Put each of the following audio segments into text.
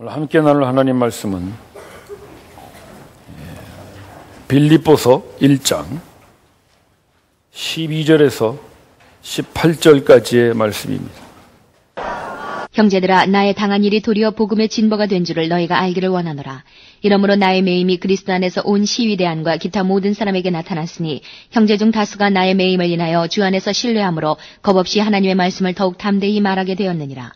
오늘 함께 나눌 하나님 말씀은 빌립보서 1장 12절에서 18절까지의 말씀입니다. 형제들아, 나의 당한 일이 도리어 복음의 진보가 된 줄을 너희가 알기를 원하노라. 이러므로 나의 매임이 그리스도 안에서 온 시위대안과 기타 모든 사람에게 나타났으니 형제 중 다수가 나의 매임을 인하여 주 안에서 신뢰함으로 겁없이 하나님의 말씀을 더욱 담대히 말하게 되었느니라.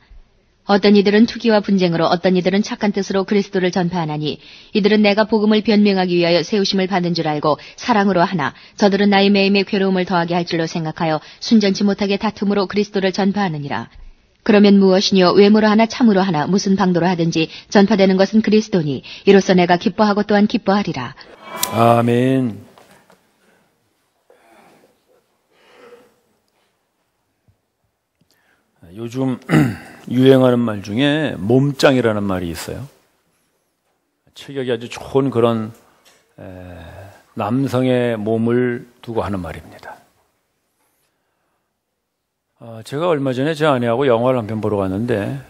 어떤 이들은 투기와 분쟁으로, 어떤 이들은 착한 뜻으로 그리스도를 전파하나니 이들은 내가 복음을 변명하기 위하여 세우심을 받은 줄 알고 사랑으로 하나, 저들은 나의 매임에 괴로움을 더하게 할 줄로 생각하여 순전치 못하게 다툼으로 그리스도를 전파하느니라. 그러면 무엇이뇨? 외모로 하나 참으로 하나 무슨 방도로 하든지 전파되는 것은 그리스도니 이로써 내가 기뻐하고 또한 기뻐하리라. 아멘. 요즘 유행하는 말 중에 몸짱이라는 말이 있어요. 체격이 아주 좋은 그런 남성의 몸을 두고 하는 말입니다. 제가 얼마 전에 제 아내하고 영화를 한 편 보러 갔는데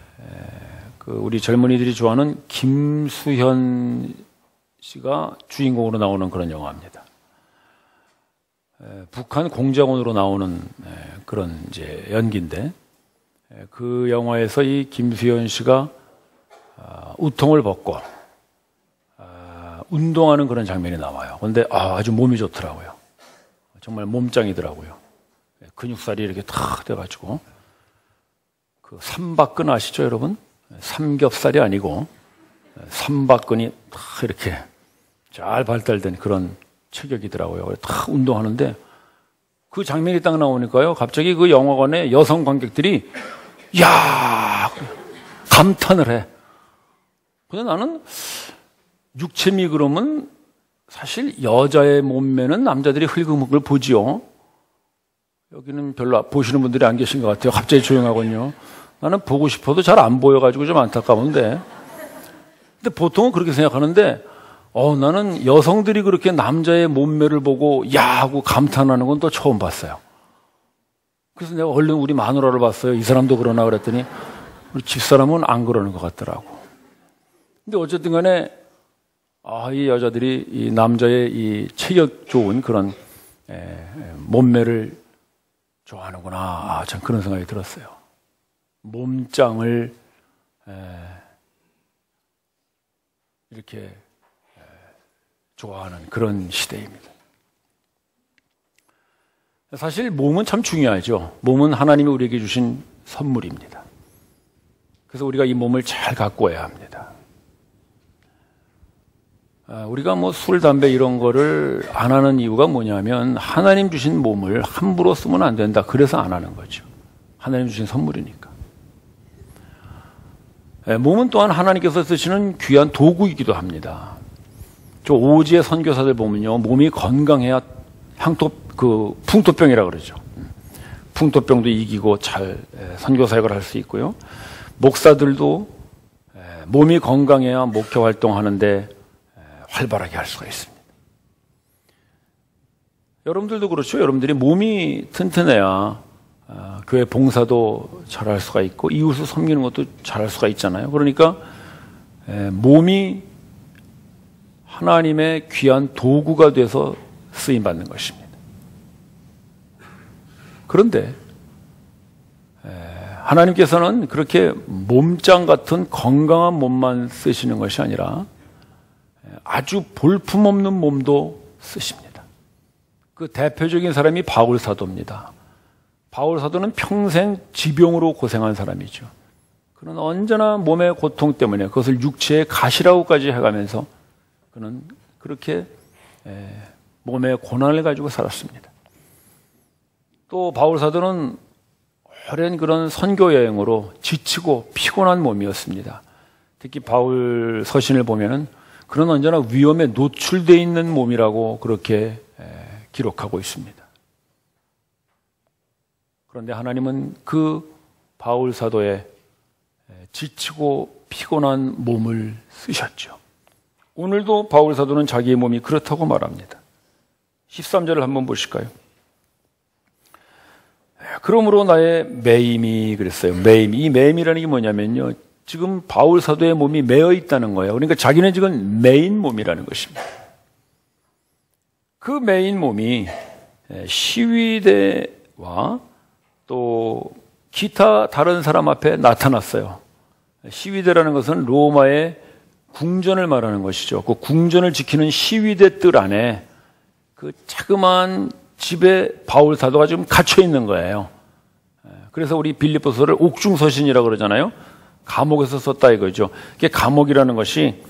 우리 젊은이들이 좋아하는 김수현 씨가 주인공으로 나오는 그런 영화입니다. 북한 공작원으로 나오는 그런 이제 연기인데, 그 영화에서 이 김수현 씨가 우통을 벗고 운동하는 그런 장면이 나와요. 그런데 아주 몸이 좋더라고요. 정말 몸짱이더라고요. 근육살이 이렇게 탁 돼가지고, 그 삼박근 아시죠, 여러분? 삼겹살이 아니고 삼박근이 탁 이렇게 잘 발달된 그런 체격이더라고요. 탁 운동하는데 그 장면이 딱 나오니까요, 갑자기 그 영화관에 여성 관객들이 야 감탄을 해. 근데 나는 육체미 그러면 사실 여자의 몸매는 남자들이 흘금흘금 보지요. 여기는 별로 보시는 분들이 안 계신 것 같아요. 갑자기 조용하군요. 나는 보고 싶어도 잘 안 보여가지고 좀 안타까운데. 근데 보통은 그렇게 생각하는데, 나는 여성들이 그렇게 남자의 몸매를 보고 야 하고 감탄하는 건 또 처음 봤어요. 그래서 내가 얼른 우리 마누라를 봤어요. 이 사람도 그러나 그랬더니 우리 집사람은 안 그러는 것 같더라고. 근데 어쨌든 간에 이 여자들이 이 남자의 이 체격 좋은 그런 몸매를 좋아하는구나. 전 그런 생각이 들었어요. 몸짱을 이렇게 좋아하는 그런 시대입니다. 사실 몸은 참 중요하죠. 몸은 하나님이 우리에게 주신 선물입니다. 그래서 우리가 이 몸을 잘 가꿔야 합니다. 우리가 술, 담배 이런 거를 안 하는 이유가 뭐냐면 하나님 주신 몸을 함부로 쓰면 안 된다. 그래서 안 하는 거죠. 하나님 주신 선물이니까. 몸은 또한 하나님께서 쓰시는 귀한 도구이기도 합니다. 저 오지의 선교사들 보면요, 몸이 건강해야 풍토병이라 그러죠. 풍토병도 이기고 잘 선교사역을 할 수 있고요. 목사들도 몸이 건강해야 목회 활동하는데 활발하게 할 수가 있습니다. 여러분들도 그렇죠. 여러분들이 몸이 튼튼해야 교회 봉사도 잘할 수가 있고 이웃을 섬기는 것도 잘할 수가 있잖아요. 그러니까 몸이 하나님의 귀한 도구가 돼서 쓰임받는 것입니다. 그런데 하나님께서는 그렇게 몸짱 같은 건강한 몸만 쓰시는 것이 아니라 아주 볼품없는 몸도 쓰십니다. 그 대표적인 사람이 바울 사도입니다. 바울 사도는 평생 지병으로 고생한 사람이죠. 그는 언제나 몸의 고통 때문에 그것을 육체의 가시라고까지 해가면서 그는 그렇게 몸의 고난을 가지고 살았습니다. 또 바울 사도는 오랜 그런 선교 여행으로 지치고 피곤한 몸이었습니다. 특히 바울 서신을 보면은 그는 언제나 위험에 노출되어 있는 몸이라고 그렇게 기록하고 있습니다. 그런데 하나님은 그 바울 사도의 지치고 피곤한 몸을 쓰셨죠. 오늘도 바울 사도는 자기의 몸이 그렇다고 말합니다. 13절을 한번 보실까요? 그러므로 나의 매임이 그랬어요. 매임. 이 매임이라는 게 뭐냐면요, 지금 바울 사도의 몸이 매여 있다는 거예요. 그러니까 자기는 지금 메인 몸이라는 것입니다. 그 메인 몸이 시위대와 또 기타 다른 사람 앞에 나타났어요. 시위대라는 것은 로마의 궁전을 말하는 것이죠. 그 궁전을 지키는 시위대 뜰 안에 그 자그마한 집에 바울 사도가 지금 갇혀 있는 거예요. 그래서 우리 빌립보서를 옥중서신이라고 그러잖아요. 감옥에서 썼다 이거죠. 이게 감옥이라는 것이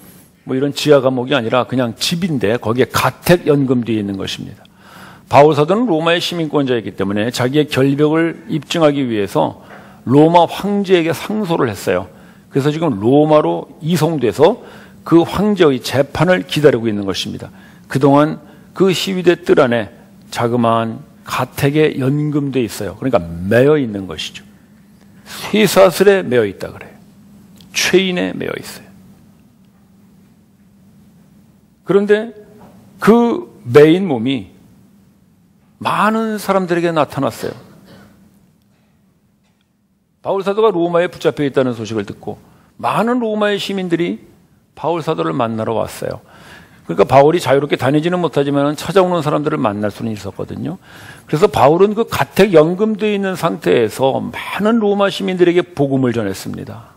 뭐 이런 지하 감옥이 아니라 그냥 집인데 거기에 가택 연금되어 있는 것입니다. 바울 사도는 로마의 시민권자이기 때문에 자기의 결벽을 입증하기 위해서 로마 황제에게 상소를 했어요. 그래서 지금 로마로 이송돼서 그 황제의 재판을 기다리고 있는 것입니다. 그동안 그 시위대 뜰 안에 자그마한 가택에 연금돼 있어요. 그러니까 매여 있는 것이죠. 쇠사슬에 매여 있다 그래요. 체인에 매여 있어요. 그런데 그 메인 몸이 많은 사람들에게 나타났어요. 바울 사도가 로마에 붙잡혀 있다는 소식을 듣고 많은 로마의 시민들이 바울 사도를 만나러 왔어요. 그러니까 바울이 자유롭게 다니지는 못하지만 찾아오는 사람들을 만날 수는 있었거든요. 그래서 바울은 그 가택 연금되어 있는 상태에서 많은 로마 시민들에게 복음을 전했습니다.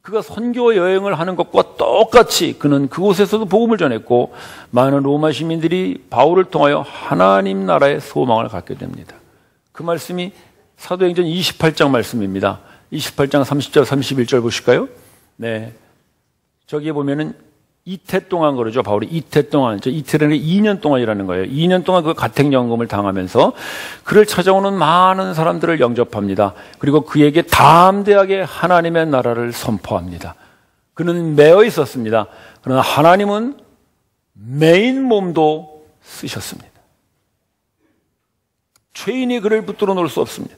그가 선교 여행을 하는 것과 똑같이 그는 그곳에서도 복음을 전했고 많은 로마 시민들이 바울을 통하여 하나님 나라의 소망을 갖게 됩니다. 그 말씀이 사도행전 28장 말씀입니다. 28장 30절 31절 보실까요? 네, 저기에 보면은 이태 동안 그러죠. 바울이 이태 동안, 이태라는 게 2년 동안이라는 거예요. 2년 동안 그 가택연금을 당하면서 그를 찾아오는 많은 사람들을 영접합니다. 그리고 그에게 담대하게 하나님의 나라를 선포합니다. 그는 매여 있었습니다. 그러나 하나님은 메인 몸도 쓰셨습니다. 죄인이 그를 붙들어 놓을 수 없습니다.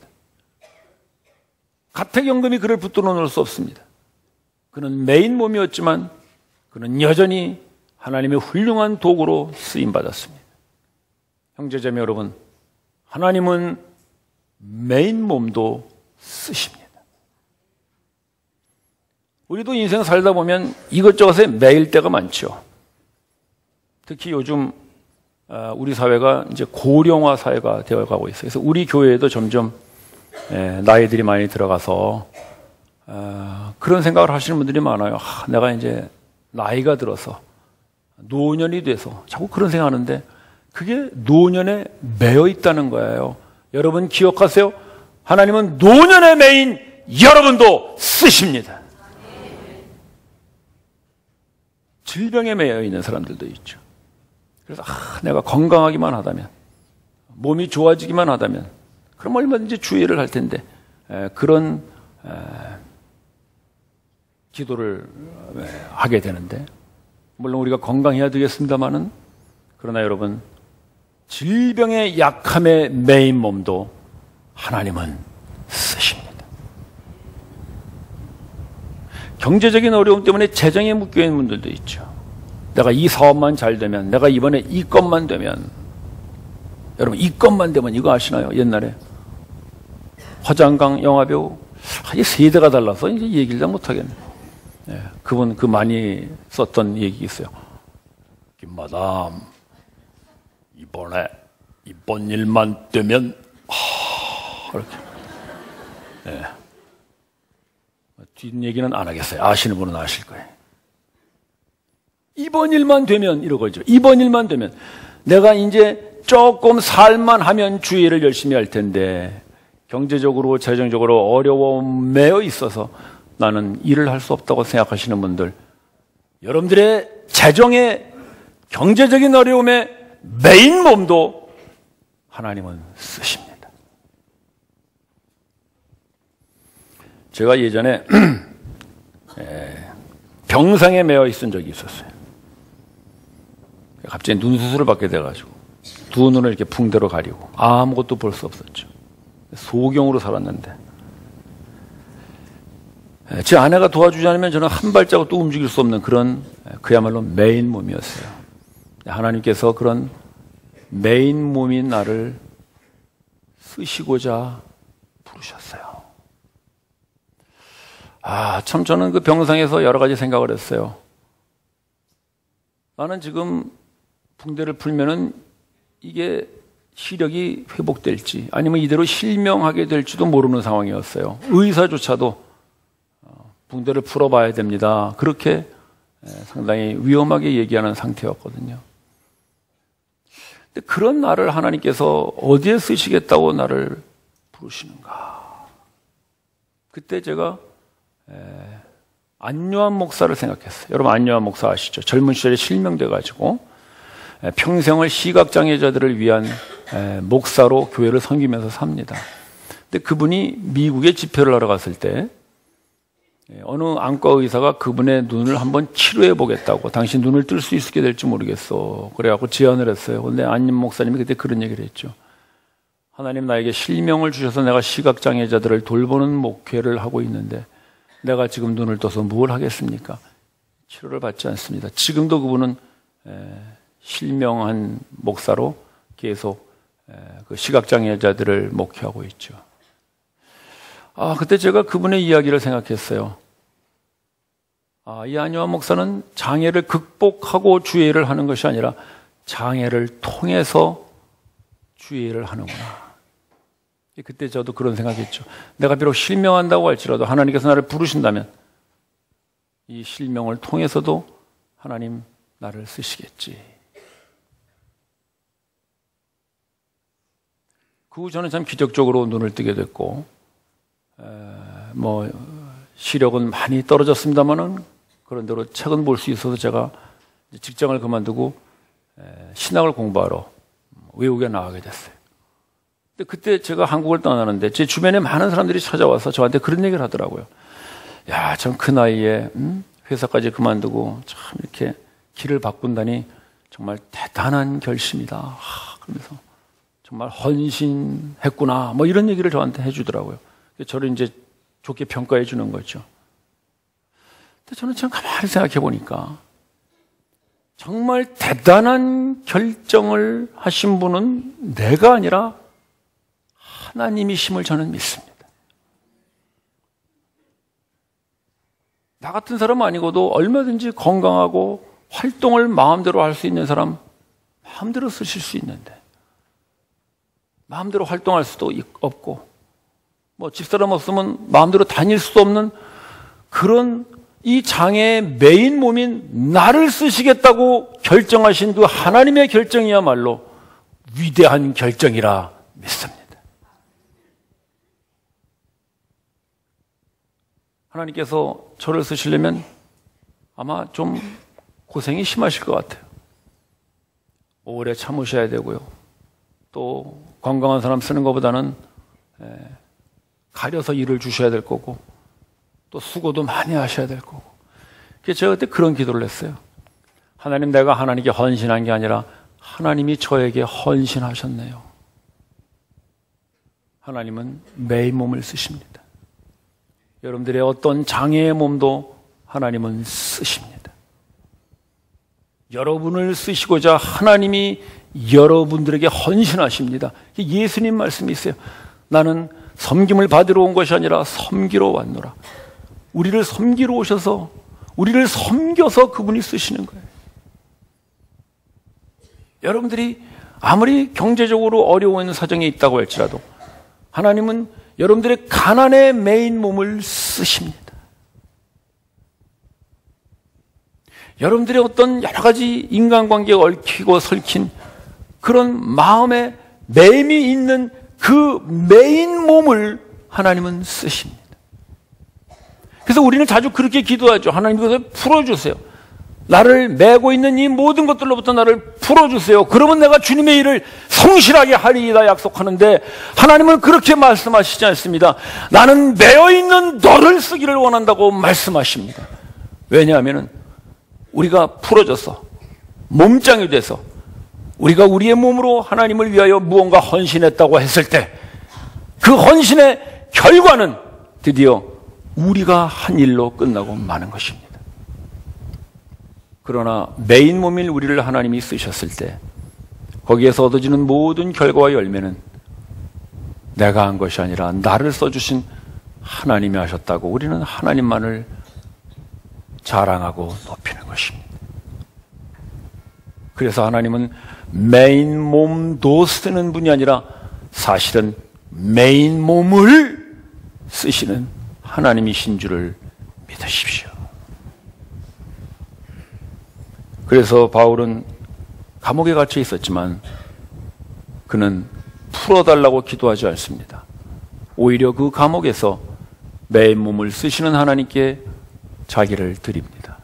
가택연금이 그를 붙들어 놓을 수 없습니다. 그는 메인 몸이었지만 그는 여전히 하나님의 훌륭한 도구로 쓰임받았습니다. 형제자매 여러분, 하나님은 메인 몸도 쓰십니다. 우리도 인생 살다 보면 이것저것에 매일 때가 많죠. 특히 요즘 우리 사회가 이제 고령화 사회가 되어가고 있어요. 그래서 우리 교회에도 점점 나이들이 많이 들어가서 그런 생각을 하시는 분들이 많아요. 내가 이제 나이가 들어서 노년이 돼서 자꾸 그런 생각하는데 그게 노년에 매여 있다는 거예요. 여러분 기억하세요. 하나님은 노년의 메인 여러분도 쓰십니다. 질병에 매여 있는 사람들도 있죠. 그래서 내가 건강하기만 하다면, 몸이 좋아지기만 하다면 그럼 얼마든지 주의를 할 텐데 그런 기도를 하게 되는데, 물론 우리가 건강해야 되겠습니다만은, 그러나 여러분 질병의 약함의 메인 몸도 하나님은 쓰십니다. 경제적인 어려움 때문에 재정에 묶여 있는 분들도 있죠. 내가 이 사업만 잘 되면, 내가 이번에 이 건만 되면, 여러분 이 건만 되면 이거 아시나요? 옛날에 화장강 영화배우 이제 세대가 달라서 이제 얘기를 다 못하겠네. 네, 그분 그 많이 썼던 얘기 있어요. 김마담 이번 일만 되면 이렇게. 네. 뒷 얘기는 안 하겠어요. 아시는 분은 아실 거예요. 이번 일만 되면 이러고죠. 이번 일만 되면 내가 이제 조금 살만 하면 주의를 열심히 할 텐데 경제적으로 재정적으로 어려움 매여 있어서 나는 일을 할 수 없다고 생각하시는 분들, 여러분들의 재정의 경제적인 어려움에 메인 몸도 하나님은 쓰십니다. 제가 예전에 병상에 매여 있은 적이 있었어요. 갑자기 눈 수술을 받게 돼가지고 두 눈을 이렇게 붕대로 가리고 아무것도 볼 수 없었죠. 소경으로 살았는데 제 아내가 도와주지 않으면 저는 한 발자국도 움직일 수 없는 그런 그야말로 메인 몸이었어요. 하나님께서 그런 메인 몸인 나를 쓰시고자 부르셨어요. 참 저는 그 병상에서 여러 가지 생각을 했어요. 나는 지금 붕대를 풀면은 이게 시력이 회복될지 아니면 이대로 실명하게 될지도 모르는 상황이었어요. 의사조차도 붕대를 풀어봐야 됩니다. 그렇게 상당히 위험하게 얘기하는 상태였거든요. 근데 그런 나를 하나님께서 어디에 쓰시겠다고 나를 부르시는가? 그때 제가 안요한 목사를 생각했어요. 여러분 안요한 목사 아시죠? 젊은 시절에 실명돼가지고 평생을 시각장애자들을 위한 목사로 교회를 섬기면서 삽니다. 근데 그분이 미국에 집회를 하러 갔을 때 어느 안과 의사가 그분의 눈을 한번 치료해 보겠다고, 당신 눈을 뜰 수 있게 될지 모르겠어. 그래갖고 제안을 했어요. 근데 안임 목사님이 그때 그런 얘기를 했죠. 하나님 나에게 실명을 주셔서 내가 시각장애자들을 돌보는 목회를 하고 있는데 내가 지금 눈을 떠서 뭘 하겠습니까? 치료를 받지 않습니다. 지금도 그분은 실명한 목사로 계속 그 시각장애자들을 목회하고 있죠. 그때 제가 그분의 이야기를 생각했어요. 이 안요한 목사는 장애를 극복하고 주의를 하는 것이 아니라 장애를 통해서 주의를 하는구나. 그때 저도 그런 생각했죠. 내가 비록 실명한다고 할지라도 하나님께서 나를 부르신다면 이 실명을 통해서도 하나님 나를 쓰시겠지. 그 후 저는 참 기적적으로 눈을 뜨게 됐고, 시력은 많이 떨어졌습니다만은 그런대로 책은 볼 수 있어서 제가 직장을 그만두고 신학을 공부하러 외국에 나가게 됐어요. 근데 그때 제가 한국을 떠나는데 제 주변에 많은 사람들이 찾아와서 저한테 그런 얘기를 하더라고요. 야, 참 그 나이에 회사까지 그만두고 참 이렇게 길을 바꾼다니 정말 대단한 결심이다. 그러면서 정말 헌신했구나. 이런 얘기를 저한테 해주더라고요. 저를 이제 좋게 평가해 주는 거죠. 근데 저는 참 가만히 생각해 보니까 정말 대단한 결정을 하신 분은 내가 아니라 하나님이심을 저는 믿습니다. 나 같은 사람 아니고도 얼마든지 건강하고 활동을 마음대로 할 수 있는 사람 마음대로 쓰실 수 있는데 마음대로 활동할 수도 없고 집사람 없으면 마음대로 다닐 수도 없는 그런 이 장애의 메인 몸인 나를 쓰시겠다고 결정하신 그 하나님의 결정이야말로 위대한 결정이라 믿습니다. 하나님께서 저를 쓰시려면 아마 좀 고생이 심하실 것 같아요. 오래 참으셔야 되고요. 또 건강한 사람 쓰는 것보다는 가려서 일을 주셔야 될 거고 또 수고도 많이 하셔야 될 거고. 그래서 제가 그때 그런 기도를 했어요. 하나님, 내가 하나님께 헌신한 게 아니라 하나님이 저에게 헌신하셨네요. 하나님은 매일 몸을 쓰십니다. 여러분들의 어떤 장애의 몸도 하나님은 쓰십니다. 여러분을 쓰시고자 하나님이 여러분들에게 헌신하십니다. 예수님 말씀이 있어요. 나는 섬김을 받으러 온 것이 아니라 섬기러 왔노라. 우리를 섬기러 오셔서 우리를 섬겨서 그분이 쓰시는 거예요. 여러분들이 아무리 경제적으로 어려운 사정에 있다고 할지라도 하나님은 여러분들의 가난의 메인 몸을 쓰십니다. 여러분들의 어떤 여러 가지 인간관계에 얽히고 설킨 그런 마음에 매임이 있는 그 메인 몸을 하나님은 쓰십니다. 그래서 우리는 자주 그렇게 기도하죠. 하나님 이것을 풀어주세요. 나를 메고 있는 이 모든 것들로부터 나를 풀어주세요. 그러면 내가 주님의 일을 성실하게 하리이다 약속하는데 하나님은 그렇게 말씀하시지 않습니다. 나는 메어있는 너를 쓰기를 원한다고 말씀하십니다. 왜냐하면 우리가 풀어져서 몸짱이 돼서 우리가 우리의 몸으로 하나님을 위하여 무언가 헌신했다고 했을 때 그 헌신의 결과는 드디어 우리가 한 일로 끝나고 마는 것입니다. 그러나 메인 몸인 우리를 하나님이 쓰셨을 때 거기에서 얻어지는 모든 결과와 열매는 내가 한 것이 아니라 나를 써주신 하나님이 하셨다고 우리는 하나님만을 자랑하고 높이는 것입니다. 그래서 하나님은 메인 몸도 쓰는 분이 아니라 사실은 메인 몸을 쓰시는 하나님이신 줄을 믿으십시오. 그래서 바울은 감옥에 갇혀 있었지만 그는 풀어달라고 기도하지 않습니다. 오히려 그 감옥에서 메인 몸을 쓰시는 하나님께 자기를 드립니다.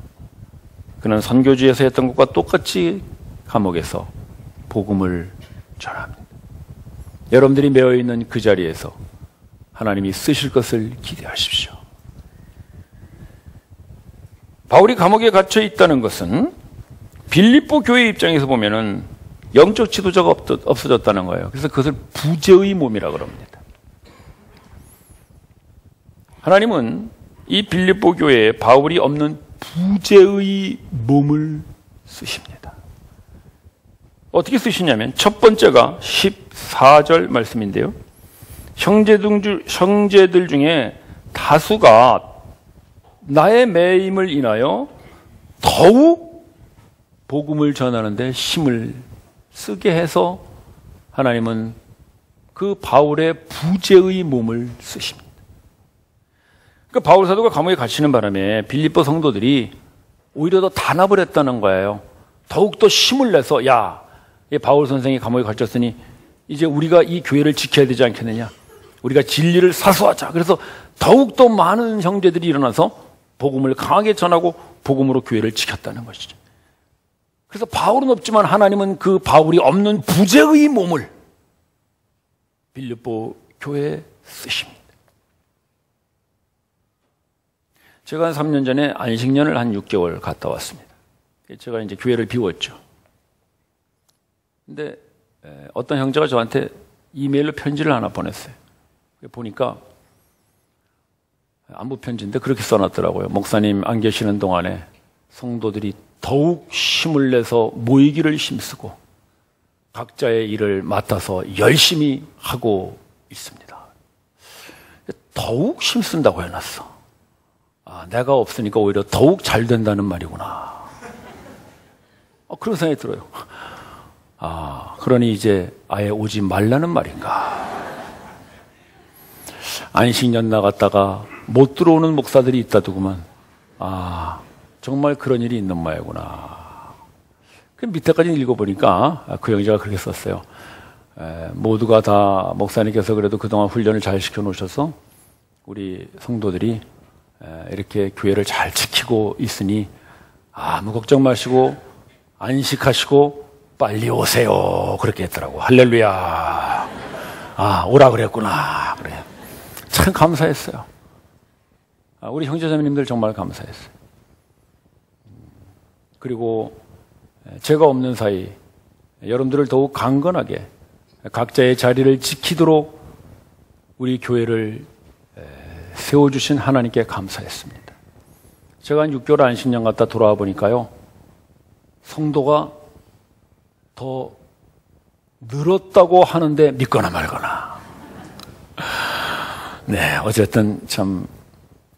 그는 선교지에서 했던 것과 똑같이 감옥에서 복음을 전합니다. 여러분들이 매여 있는 그 자리에서 하나님이 쓰실 것을 기대하십시오. 바울이 감옥에 갇혀 있다는 것은 빌립보 교회 입장에서 보면은 영적 지도자가 없어졌다는 거예요. 그래서 그것을 부재의 몸이라 그럽니다. 하나님은 이 빌립보 교회에 바울이 없는 부재의 몸을 쓰십니다. 어떻게 쓰시냐면 첫 번째가 14절 말씀인데요. 형제들 중에 다수가 나의 매임을 인하여 더욱 복음을 전하는데 힘을 쓰게 해서 하나님은 그 바울의 부재의 몸을 쓰십니다. 그러니까 바울 사도가 감옥에 갇히는 바람에 빌립보 성도들이 오히려 더 단합을 했다는 거예요. 더욱더 힘을 내서 야, 바울 선생이 감옥에 갇혔으니 이제 우리가 이 교회를 지켜야 되지 않겠느냐. 우리가 진리를 사수하자. 그래서 더욱더 많은 형제들이 일어나서 복음을 강하게 전하고 복음으로 교회를 지켰다는 것이죠. 그래서 바울은 없지만 하나님은 그 바울이 없는 부재의 몸을 빌립보 교회에 쓰십니다. 제가 한 3년 전에 안식년을 한 6개월 갔다 왔습니다. 제가 이제 교회를 비웠죠. 근데 어떤 형제가 저한테 이메일로 편지를 하나 보냈어요. 보니까 안부 편지인데 그렇게 써놨더라고요. 목사님 안 계시는 동안에 성도들이 더욱 힘을 내서 모이기를 힘쓰고 각자의 일을 맡아서 열심히 하고 있습니다. 더욱 힘쓴다고 해놨어. 아, 내가 없으니까 오히려 더욱 잘 된다는 말이구나. 그런 생각이 들어요. 아, 그러니 이제 아예 오지 말라는 말인가. 안식년 나갔다가 못 들어오는 목사들이 있다더구만. 아, 정말 그런 일이 있는 모양이구나. 그 밑에까지 읽어보니까 그 형제가 그렇게 썼어요. 모두가 다 목사님께서 그래도 그동안 훈련을 잘 시켜놓으셔서 우리 성도들이 이렇게 교회를 잘 지키고 있으니 아무 걱정 마시고 안식하시고 빨리 오세요. 그렇게 했더라고. 할렐루야. 아, 오라 그랬구나. 그래. 참 감사했어요. 우리 형제자매님들 정말 감사했어요. 그리고 제가 없는 사이 여러분들을 더욱 강건하게 각자의 자리를 지키도록 우리 교회를 세워주신 하나님께 감사했습니다. 제가 한 6개월 안식년 갔다 돌아와 보니까요, 성도가 더 늘었다고 하는데 믿거나 말거나. 네, 어쨌든 참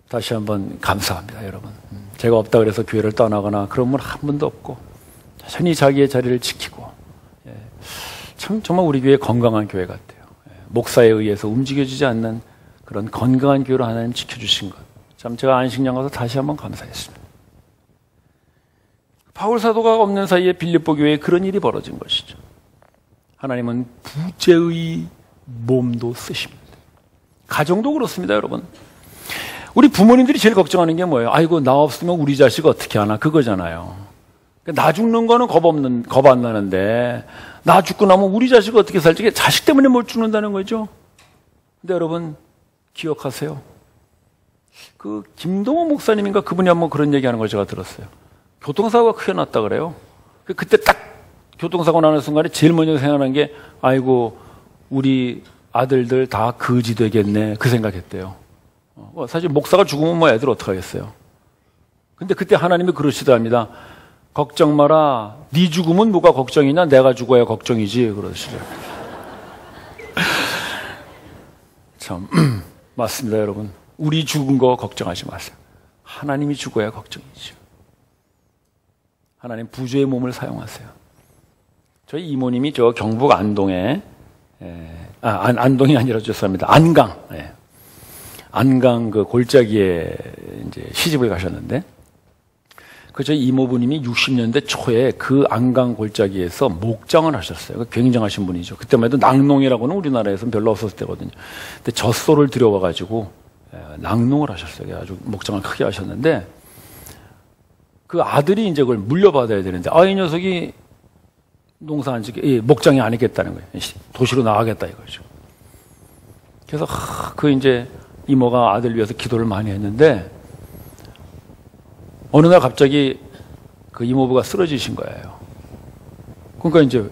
다시 한번 감사합니다, 여러분. 제가 없다 그래서 교회를 떠나거나 그런 분 한 분도 없고 여전히 자기의 자리를 지키고, 참 정말 우리 교회 건강한 교회 같아요. 목사에 의해서 움직여지지 않는 그런 건강한 교회로 하나님 지켜주신 것, 참 제가 안식년 가서 다시 한번 감사했습니다. 바울 사도가 없는 사이에 빌립보 교회에 그런 일이 벌어진 것이죠. 하나님은 부재의 몸도 쓰십니다. 가정도 그렇습니다, 여러분. 우리 부모님들이 제일 걱정하는 게 뭐예요? 아이고, 나 없으면 우리 자식 어떻게 하나, 그거잖아요. 나 죽는 거는 겁 안 나는데 나 죽고 나면 우리 자식 어떻게 살지? 자식 때문에 못 죽는다는 거죠. 근데 여러분 기억하세요. 그 김동호 목사님인가 그분이 한번 그런 얘기하는 걸 제가 들었어요. 교통사고가 크게 났다 그래요. 그때 딱 교통사고 나는 순간에 제일 먼저 생각난 게 아이고 우리 아들들 다 거지 되겠네 그 생각했대요. 사실 목사가 죽으면 뭐 애들 어떡하겠어요. 근데 그때 하나님이 그러시더랍니다. 걱정 마라. 네 죽으면 뭐가 걱정이냐? 내가 죽어야 걱정이지. 그러시죠. 참 맞습니다, 여러분. 우리 죽은 거 걱정하지 마세요. 하나님이 죽어야 걱정이죠. 하나님 부조의 몸을 사용하세요. 저희 이모님이 저 경북 안동에, 안동이 아니라 죄송합니다. 안강. 안강 그 골짜기에 이제 시집을 가셨는데, 그 저희 이모부님이 60년대 초에 그 안강 골짜기에서 목장을 하셨어요. 굉장하신 분이죠. 그때만 해도 낙농이라고는 우리나라에서는 별로 없었을 때거든요. 근데 젖소를 들여와가지고 낙농을 하셨어요. 아주 목장을 크게 하셨는데, 그 아들이 이제 그걸 물려받아야 되는데, 이 녀석이 농사 안 짓게, 목장이 안 했겠다는 거예요. 도시로 나가겠다 이거죠. 그래서 그 이제 이모가 아들 위해서 기도를 많이 했는데, 어느 날 갑자기 그 이모부가 쓰러지신 거예요. 그러니까 이제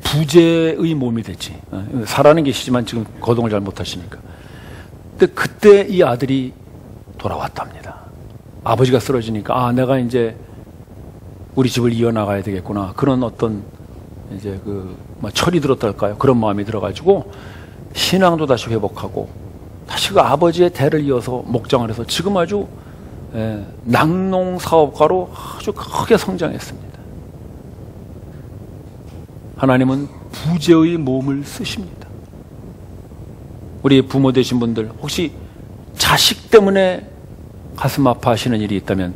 부재의 몸이 됐지. 살아는 계시지만 지금 거동을 잘 못하시니까. 근데 그때 이 아들이 돌아왔답니다. 아버지가 쓰러지니까 내가 이제 우리 집을 이어나가야 되겠구나. 그런 어떤 이제 철이 들었달까요? 그런 마음이 들어가지고 신앙도 다시 회복하고 다시 그 아버지의 대를 이어서 목장을 해서 지금 아주 낙농 사업가로 아주 크게 성장했습니다. 하나님은 부재의 몸을 쓰십니다. 우리 부모 되신 분들 혹시 자식 때문에 가슴 아파하시는 일이 있다면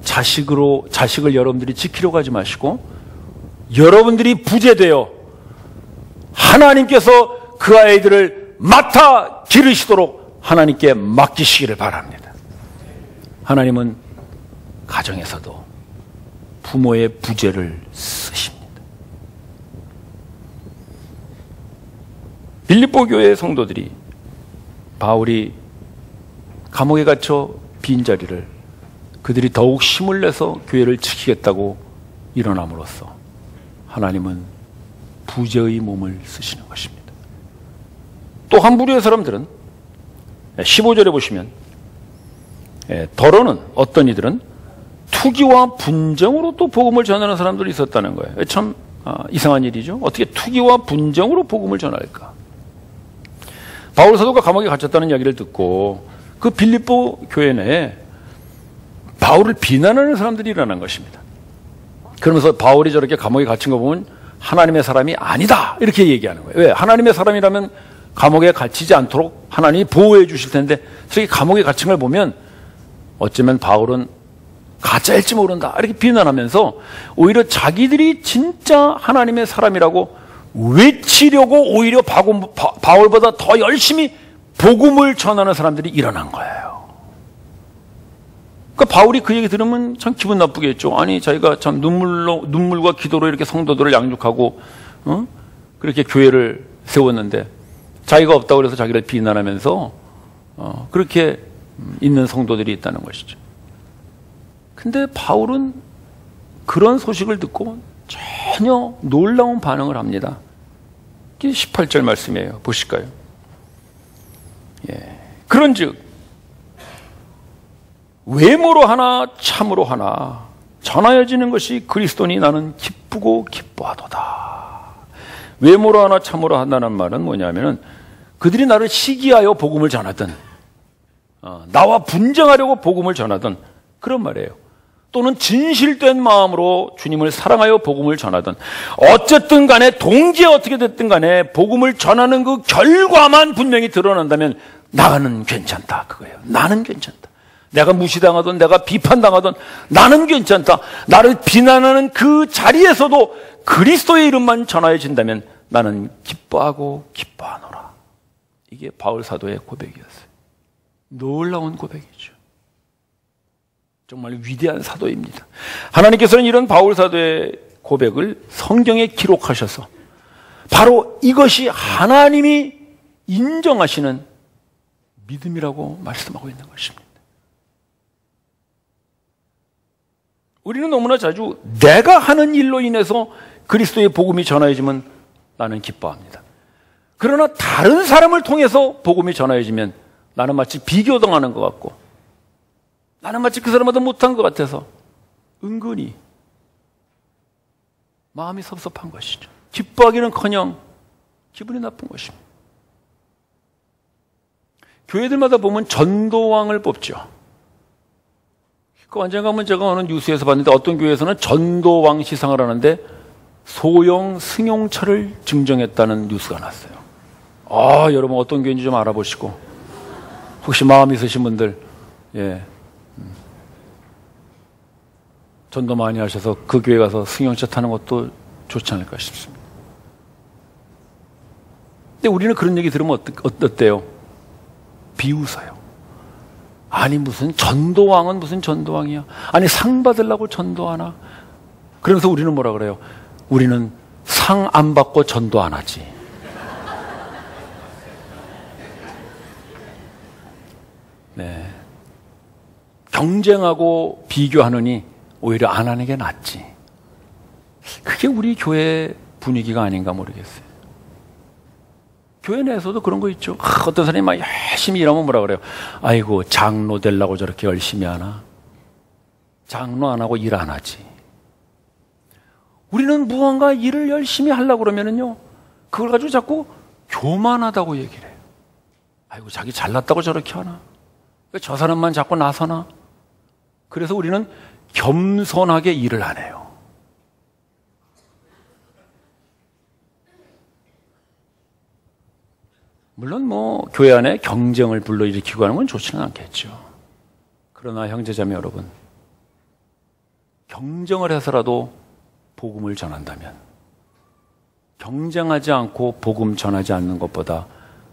자식을 여러분들이 지키려고 하지 마시고 여러분들이 부재되어 하나님께서 그 아이들을 맡아 기르시도록 하나님께 맡기시기를 바랍니다. 하나님은 가정에서도 부모의 부재를 쓰십니다. 빌립보 교회의 성도들이 바울이 감옥에 갇혀 빈자리를 그들이 더욱 힘을 내서 교회를 지키겠다고 일어남으로써 하나님은 부재의 몸을 쓰시는 것입니다. 또 한 부류의 사람들은 15절에 보시면 더러는 어떤 이들은 투기와 분정으로 또 복음을 전하는 사람들이 있었다는 거예요. 참 이상한 일이죠. 어떻게 투기와 분정으로 복음을 전할까? 바울 사도가 감옥에 갇혔다는 이야기를 듣고 그 빌립보 교회 내에 바울을 비난하는 사람들이 일어난 것입니다. 그러면서 바울이 저렇게 감옥에 갇힌 거 보면 하나님의 사람이 아니다 이렇게 얘기하는 거예요. 왜? 하나님의 사람이라면 감옥에 갇히지 않도록 하나님이 보호해 주실 텐데 저렇게 감옥에 갇힌 걸 보면 어쩌면 바울은 가짜일지 모른다 이렇게 비난하면서 오히려 자기들이 진짜 하나님의 사람이라고 외치려고 오히려 바울보다 더 열심히 복음을 전하는 사람들이 일어난 거예요. 그러니까 바울이 그 얘기 들으면 참 기분 나쁘겠죠. 아니 자기가 참 눈물과 기도로 이렇게 성도들을 양육하고 그렇게 교회를 세웠는데 자기가 없다고 해서 자기를 비난하면서 그렇게 있는 성도들이 있다는 것이죠. 근데 바울은 그런 소식을 듣고 전혀 놀라운 반응을 합니다. 이게 18절 말씀이에요. 보실까요? 그런즉 외모로 하나 참으로 하나 전하여지는 것이 그리스도니 나는 기쁘고 기뻐하도다. 외모로 하나 참으로 한다는 말은 뭐냐면은 그들이 나를 시기하여 복음을 전하든 나와 분쟁하려고 복음을 전하든 그런 말이에요. 또는 진실된 마음으로 주님을 사랑하여 복음을 전하든 어쨌든 간에 동기에 어떻게 됐든 간에 복음을 전하는 그 결과만 분명히 드러난다면 나는 괜찮다 그거예요. 나는 괜찮다. 내가 무시당하든 내가 비판당하든 나는 괜찮다. 나를 비난하는 그 자리에서도 그리스도의 이름만 전하여진다면 나는 기뻐하고 기뻐하노라. 이게 바울 사도의 고백이었어요. 놀라운 고백이죠. 정말 위대한 사도입니다. 하나님께서는 이런 바울 사도의 고백을 성경에 기록하셔서 바로 이것이 하나님이 인정하시는 믿음이라고 말씀하고 있는 것입니다. 우리는 너무나 자주 내가 하는 일로 인해서 그리스도의 복음이 전하여지면 나는 기뻐합니다. 그러나 다른 사람을 통해서 복음이 전하여지면 나는 마치 비교당하는 것 같고 나는 마치 그 사람보다 못한 것 같아서 은근히 마음이 섭섭한 것이죠. 기뻐하기는커녕 기분이 나쁜 것입니다. 교회들마다 보면 전도왕을 뽑죠. 그 언젠가 한번 제가 어느 뉴스에서 봤는데 어떤 교회에서는 전도왕 시상을 하는데 소형 승용차를 증정했다는 뉴스가 났어요. 여러분 어떤 교회인지 좀 알아보시고 혹시 마음 있으신 분들 전도 많이 하셔서 그 교회 가서 승용차 타는 것도 좋지 않을까 싶습니다. 근데 우리는 그런 얘기 들으면 어때요? 비웃어요. 아니 무슨 전도왕은 무슨 전도왕이야? 아니 상 받으려고 전도하나? 그러면서 우리는 뭐라 그래요? 우리는 상 안 받고 전도 안 하지. 네. 경쟁하고 비교하느니 오히려 안 하는 게 낫지. 그게 우리 교회 분위기가 아닌가 모르겠어요. 교회 내에서도 그런 거 있죠. 어떤 사람이 막 열심히 일하면 뭐라 그래요? 아이고 장로 되려고 저렇게 열심히 하나? 장로 안 하고 일 안 하지. 우리는 무언가 일을 열심히 하려고 그러면은요, 그걸 가지고 자꾸 교만하다고 얘기를 해요. 아이고 자기 잘났다고 저렇게 하나? 왜 저 사람만 자꾸 나서나? 그래서 우리는 겸손하게 일을 안 해요. 물론 교회 안에 경쟁을 불러일으키고 하는 건 좋지는 않겠죠. 그러나 형제자매 여러분, 경쟁을 해서라도 복음을 전한다면 경쟁하지 않고 복음 전하지 않는 것보다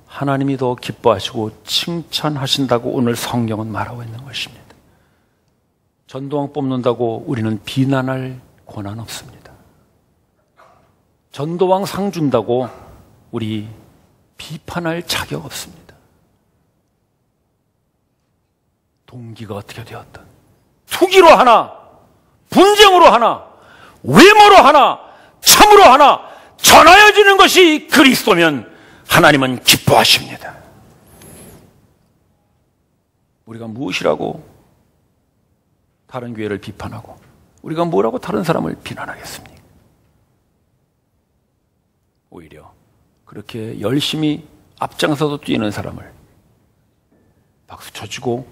하나님이 더 기뻐하시고 칭찬하신다고 오늘 성경은 말하고 있는 것입니다. 전도왕 뽑는다고 우리는 비난할 권한 없습니다. 전도왕 상 준다고 우리 비판할 자격 없습니다. 동기가 어떻게 되었든 투기로 하나, 분쟁으로 하나, 외모로 하나, 참으로 하나 전하여지는 것이 그리스도면 하나님은 기뻐하십니다. 우리가 무엇이라고 다른 교회를 비판하고 우리가 뭐라고 다른 사람을 비난하겠습니까? 오히려 그렇게 열심히 앞장서서 뛰는 사람을 박수 쳐주고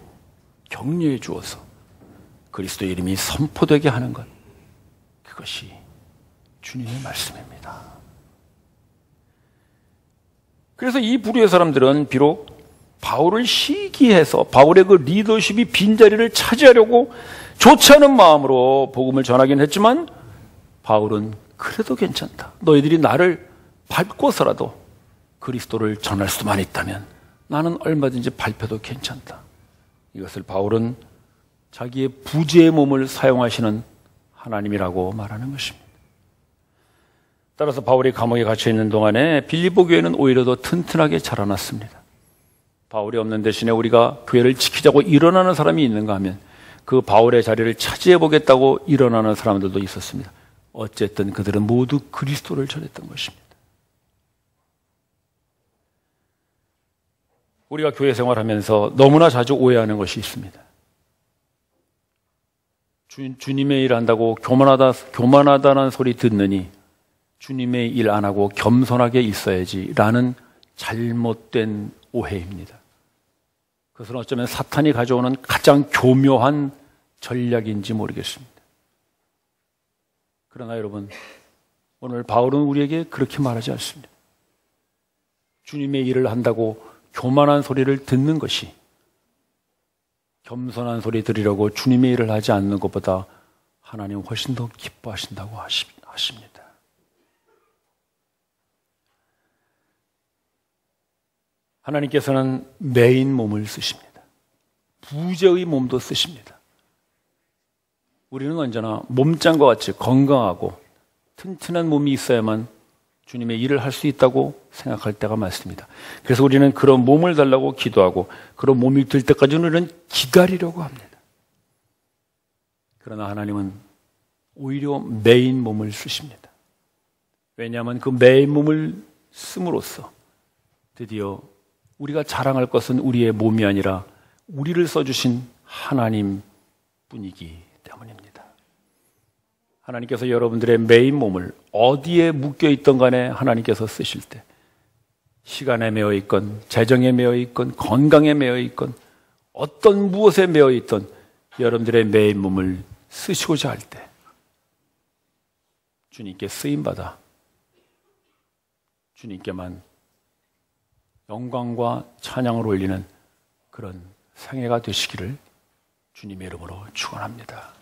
격려해 주어서 그리스도의 이름이 선포되게 하는 것, 그것이 주님의 말씀입니다. 그래서 이 부류의 사람들은 비록 바울을 시기해서 바울의 그 리더십이 빈자리를 차지하려고 좋지 않은 마음으로 복음을 전하긴 했지만 바울은 그래도 괜찮다. 너희들이 나를 밟고서라도 그리스도를 전할 수만 있다면 나는 얼마든지 밟혀도 괜찮다. 이것을 바울은 자기의 부재의 몸을 사용하시는 하나님이라고 말하는 것입니다. 따라서 바울이 감옥에 갇혀 있는 동안에 빌립보 교회는 오히려 더 튼튼하게 자라났습니다. 바울이 없는 대신에 우리가 교회를 지키자고 일어나는 사람이 있는가 하면 그 바울의 자리를 차지해 보겠다고 일어나는 사람들도 있었습니다. 어쨌든 그들은 모두 그리스도를 전했던 것입니다. 우리가 교회 생활하면서 너무나 자주 오해하는 것이 있습니다. 주님의 일 한다고 교만하다는 소리 듣느니 주님의 일 안 하고 겸손하게 있어야지 라는 잘못된 오해입니다. 그것은 어쩌면 사탄이 가져오는 가장 교묘한 전략인지 모르겠습니다. 그러나 여러분, 오늘 바울은 우리에게 그렇게 말하지 않습니다. 주님의 일을 한다고 교만한 소리를 듣는 것이 겸손한 소리 들으려고 주님의 일을 하지 않는 것보다 하나님 훨씬 더 기뻐하신다고 하십니다. 하나님께서는 매인 몸을 쓰십니다. 부재의 몸도 쓰십니다. 우리는 언제나 몸짱과 같이 건강하고 튼튼한 몸이 있어야만 주님의 일을 할 수 있다고 생각할 때가 많습니다. 그래서 우리는 그런 몸을 달라고 기도하고 그런 몸이 될 때까지는 우리는 기다리려고 합니다. 그러나 하나님은 오히려 매인 몸을 쓰십니다. 왜냐하면 그 매인 몸을 씀으로써 드디어 우리가 자랑할 것은 우리의 몸이 아니라 우리를 써주신 하나님 뿐이기 때문입니다. 하나님께서 여러분들의 매인 몸을 어디에 묶여있던 간에 하나님께서 쓰실 때 시간에 매여 있건 재정에 매여 있건 건강에 매여 있건 어떤 무엇에 매여 있던 여러분들의 매인 몸을 쓰시고자 할 때 주님께 쓰임받아 주님께만 영광과 찬양을 올리는 그런 생애가 되시기를 주님의 이름으로 축원합니다.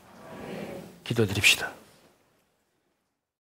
기도드립시다.